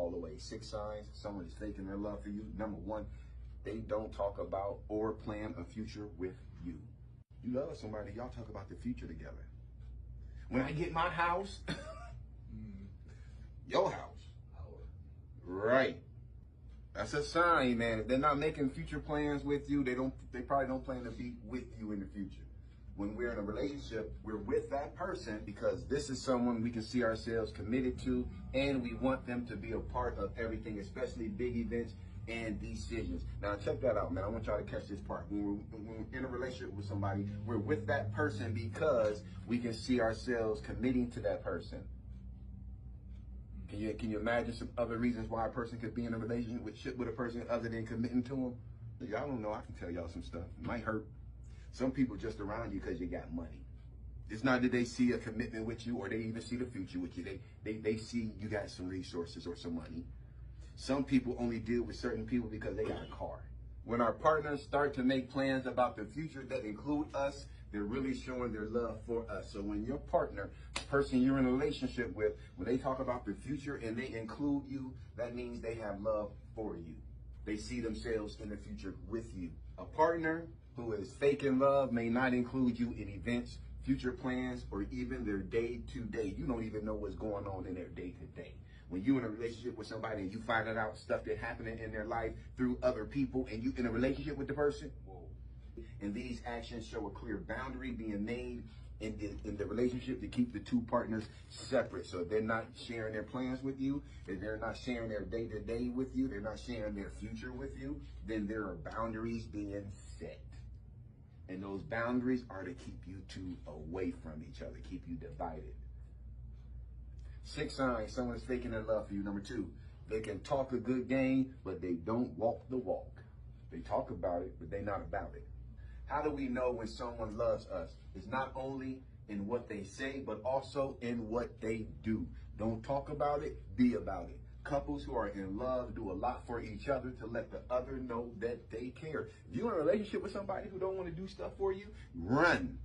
all the way. 6 signs someone is faking their love for you. Number 1, they don't talk about or plan a future with you. You love somebody, y'all talk about the future together. When I get my house, your house. Right. That's a sign, man. If they're not making future plans with you, they probably don't plan to be with you in the future. When we're in a relationship, we're with that person because this is someone we can see ourselves committed to, and we want them to be a part of everything, especially big events and decisions. Now, check that out, man. I want y'all to catch this part. When we're in a relationship with somebody, we're with that person because we can see ourselves committing to that person. Can you imagine some other reasons why a person could be in a relationship with a person other than committing to them? Y'all don't know. I can tell y'all some stuff. It might hurt. Some people just around you because you got money. It's not that they see a commitment with you or they even see the future with you. They see you got some resources or some money. Some people only deal with certain people because they got a car. When our partners start to make plans about the future that include us, they're really showing their love for us. So when your partner, the person you're in a relationship with, when they talk about the future and they include you, that means they have love for you. They see themselves in the future with you. A partner who is faking love may not include you in events, future plans, or even their day-to-day. You don't even know what's going on in their day-to-day. When you're in a relationship with somebody and you find out stuff that's happening in their life through other people and you in a relationship with the person, and these actions show a clear boundary being made in the relationship to keep the two partners separate. So if they're not sharing their plans with you, if they're not sharing their day-to-day with you, they're not sharing their future with you, then there are boundaries being set. And those boundaries are to keep you two away from each other, keep you divided. 6 signs someone is faking their love for you. Number 2, they can talk a good game, but they don't walk the walk. They talk about it, but they're not about it. How do we know when someone loves us? It's not only in what they say, but also in what they do. Don't talk about it, be about it. Couples who are in love do a lot for each other to let the other know that they care. If you're in a relationship with somebody who don't want to do stuff for you, run.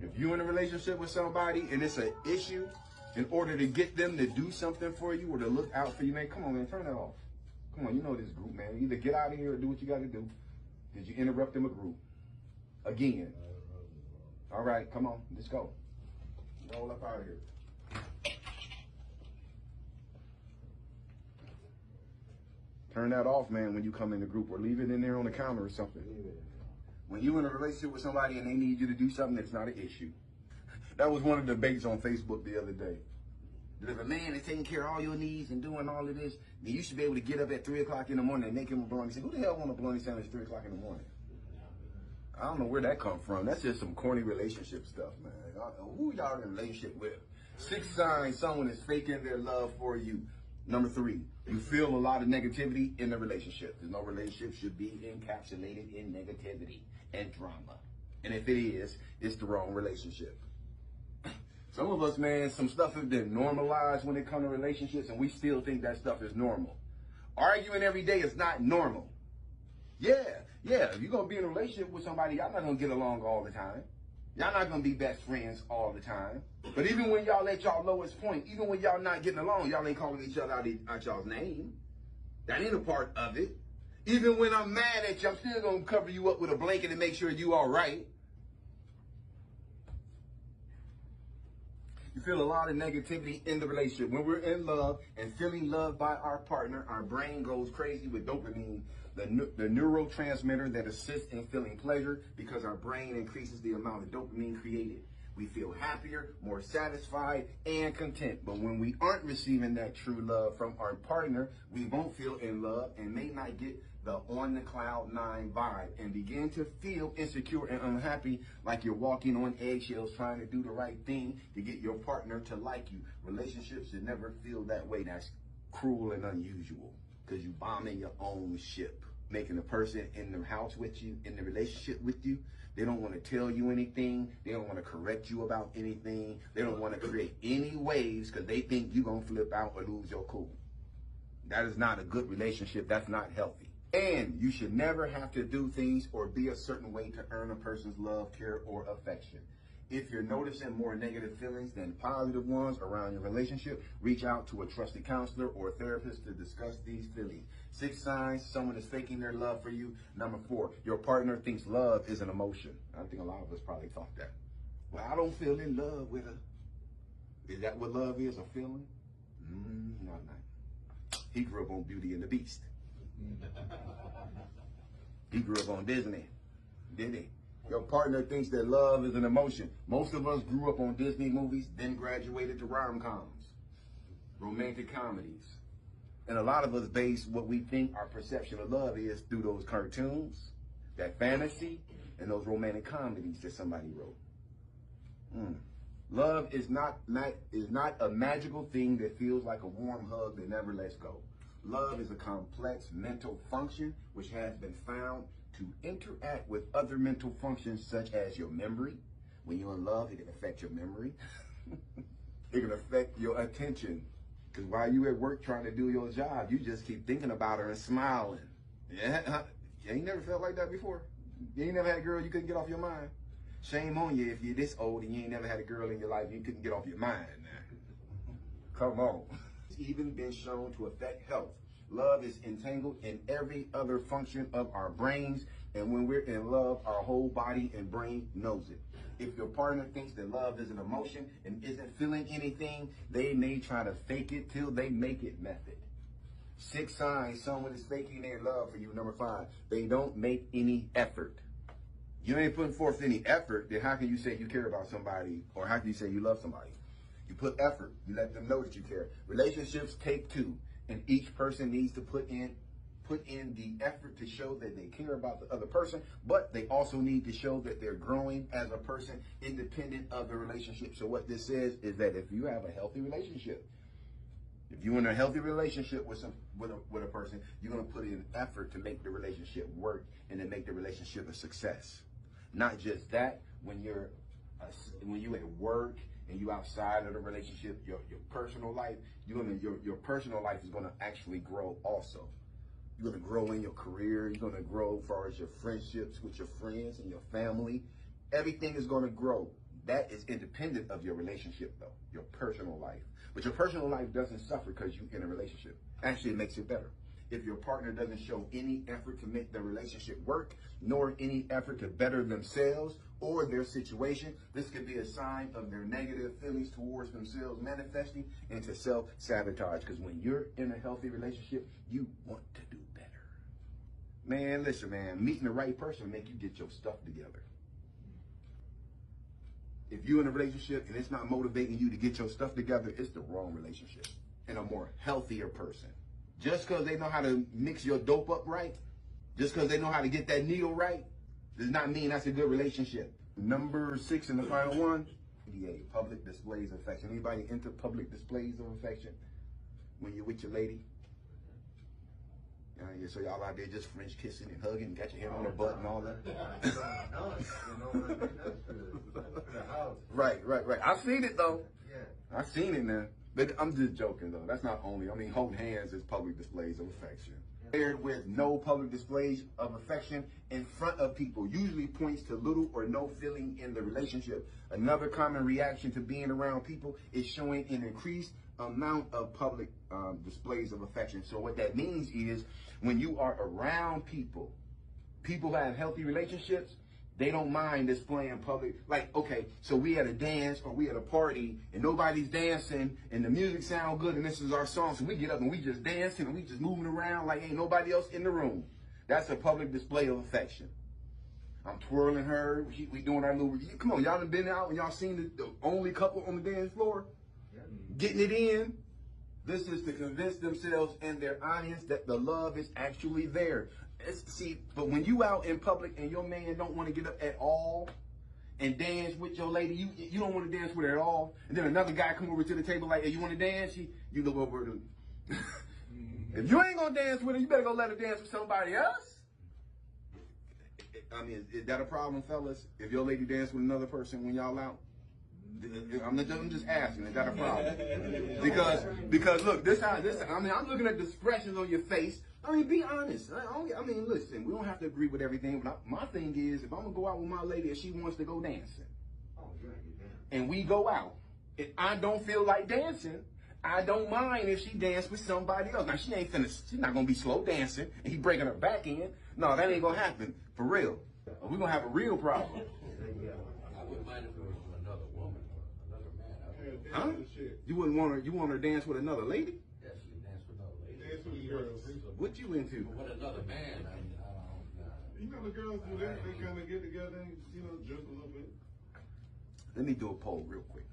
If you're in a relationship with somebody and it's an issue, in order to get them to do something for you or to look out for you, man, come on, man, turn that off. Come on, you know this group, man. Either get out of here or do what you got to do. Did you interrupt them a group? Again. All right, come on, let's go. Roll up out of here. Turn that off, man, when you come in the group, or leave it in there on the counter or something. When you're in a relationship with somebody and they need you to do something, it's not an issue. That was one of the debates on Facebook the other day. If a man is taking care of all your needs and doing all of this, then you should be able to get up at 3 o'clock in the morning and make him a bologna sandwich. Who the hell want a bologna sandwich at 3 o'clock in the morning? I don't know where that come from. That's just some corny relationship stuff, man. Who y'all in a relationship with? 6 signs someone is faking their love for you. Number 3, you feel a lot of negativity in the relationship. There's no relationship should be encapsulated in negativity and drama. And if it is, it's the wrong relationship. Some of us, man, some stuff has been normalized when it comes to relationships, and we still think that stuff is normal. Arguing every day is not normal. Yeah, if you're going to be in a relationship with somebody, y'all not going to get along all the time. Y'all not going to be best friends all the time. But even when y'all at y'all lowest point, even when y'all not getting along, y'all ain't calling each other out y'all's name. That ain't a part of it. Even when I'm mad at you, I'm still going to cover you up with a blanket and make sure you all right. You feel a lot of negativity in the relationship. When we're in love and feeling loved by our partner, our brain goes crazy with dopamine, the neurotransmitter that assists in feeling pleasure, because our brain increases the amount of dopamine created. We feel happier, more satisfied, and content. But when we aren't receiving that true love from our partner, we won't feel in love and may not get the on the cloud 9 vibe and begin to feel insecure and unhappy, like you're walking on eggshells trying to do the right thing to get your partner to like you. Relationships should never feel that way. That's cruel and unusual, because you're bombing your own ship. Making the person in the house with you, in the relationship with you, they don't want to tell you anything. They don't want to correct you about anything. They don't want to create any waves because they think you're going to flip out or lose your cool. That is not a good relationship. That's not healthy. And you should never have to do things or be a certain way to earn a person's love, care, or affection. If you're noticing more negative feelings than positive ones around your relationship, reach out to a trusted counselor or therapist to discuss these feelings. 6 signs someone is faking their love for you. Number 4, your partner thinks love is an emotion. I think a lot of us probably thought that. Well, I don't feel in love with her. Is that what love is, a feeling? No, not. He grew up on Beauty and the Beast. He grew up on Disney, didn't he? Your partner thinks that love is an emotion. Most of us grew up on Disney movies, then graduated to rom-coms, romantic comedies. And a lot of us base what we think our perception of love is through those cartoons, that fantasy, and those romantic comedies that somebody wrote. Love is not a magical thing that feels like a warm hug that never lets go. Love is a complex mental function which has been found to interact with other mental functions such as your memory. When you're in love, it can affect your memory. It can affect your attention. Because while you at work trying to do your job, you just keep thinking about her and smiling. Yeah, you ain't never felt like that before? You ain't never had a girl you couldn't get off your mind? Shame on you if you're this old and you ain't never had a girl in your life you couldn't get off your mind. Come on. It's even been shown to affect health. Love is entangled in every other function of our brains, and when we're in love, our whole body and brain knows it. If your partner thinks that love is an emotion and isn't feeling anything, they may try to fake it till they make it method. 6 signs someone is faking their love for you. Number 5, they don't make any effort. You ain't putting forth any effort, then how can you say you care about somebody, or how can you say you love somebody? You put effort. You let them know that you care. Relationships take 2. And each person needs to put in the effort to show that they care about the other person, but they also need to show that they're growing as a person independent of the relationship. So what this says is that if you have a healthy relationship, if you're in a healthy relationship with a person, you're going to put in effort to make the relationship work and to make the relationship a success. Not just that, when you at work and you outside of the relationship, your personal life, your personal life is going to actually grow also. You're going to grow in your career. You're going to grow as far as your friendships with your friends and your family. Everything is going to grow. That is independent of your relationship, though, your personal life. But your personal life doesn't suffer because you're in a relationship. Actually, it makes it better. If your partner doesn't show any effort to make the relationship work, nor any effort to better themselves or their situation, this could be a sign of their negative feelings towards themselves manifesting into self-sabotage. Because when you're in a healthy relationship, you want to do better. Man, listen, man, meeting the right person will make you get your stuff together. If you're in a relationship and it's not motivating you to get your stuff together, it's the wrong relationship and a more healthier person. Just because they know how to mix your dope up right, just because they know how to get that needle right, does not mean that's a good relationship. Number 6 and the final one, PDA, public displays of affection. Anybody into public displays of affection when you're with your lady? So y'all out there just French kissing and hugging, got your hand on her butt and all that. Right. I've seen it though. Yeah. I've seen it now. But I'm just joking though. That's not only, holding hands is public displays of affection. Paired with no public displays of affection in front of people usually points to little or no feeling in the relationship. Another common reaction to being around people is showing an increased amount of public displays of affection. So what that means is when you are around people who have healthy relationships, they don't mind displaying public. Like, okay, so we at a dance or we at a party and nobody's dancing and the music sound good and this is our song. So we get up and we just dancing and we just moving around like ain't nobody else in the room. That's a public display of affection. I'm twirling her. We doing our little, come on, y'all done been out and y'all seen the only couple on the dance floor? Getting it in. This is to convince themselves and their audience that the love is actually there. But when you out in public and your man don't want to get up at all and dance with your lady, you don't want to dance with her at all, and then another guy come over to the table like, hey, you want to dance? You look over to if you ain't gonna dance with her, you better go let her dance with somebody else. Is that a problem, fellas? If your lady dance with another person when y'all out? I'm just asking, is that a problem? Because look, I'm looking at the expressions on your face. Be honest. Listen, we don't have to agree with everything. But my thing is, if I'm gonna go out with my lady and she wants to go dancing, and we go out, and I don't feel like dancing, I don't mind if she dance with somebody else. Now, she's not gonna be slow dancing, and he breaking her back in. No, that ain't gonna happen, for real. We're gonna have a real problem. I wouldn't mind if it was with another woman or another man. Huh? You want her to dance with another lady? Yes, she can dance with another lady. Dance with the girls. What you into? With another man, I mean, You know the girls do that. They kind of get together and, you know, drink a little bit. Let me do a poll real quick.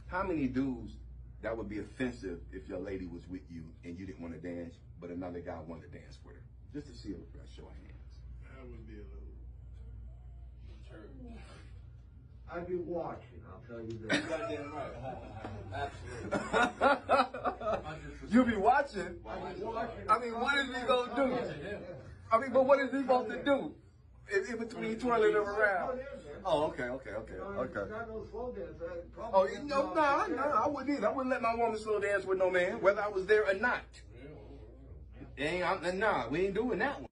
How many dudes that would be offensive if your lady was with you and you didn't want to dance, but another guy wanted to dance with her? Just to see a show of hands. That would be a little. I'd be watching, I'll tell you that. Goddamn right. Absolutely. You be watching? I'd be watching. I mean, what is he gonna do? I mean, but what is he supposed to do? In between twirling them around. Oh, okay. Not no slow dance. Oh, no, I wouldn't either. I wouldn't let my woman slow dance with no man, whether I was there or not. Nah, we ain't doing that one.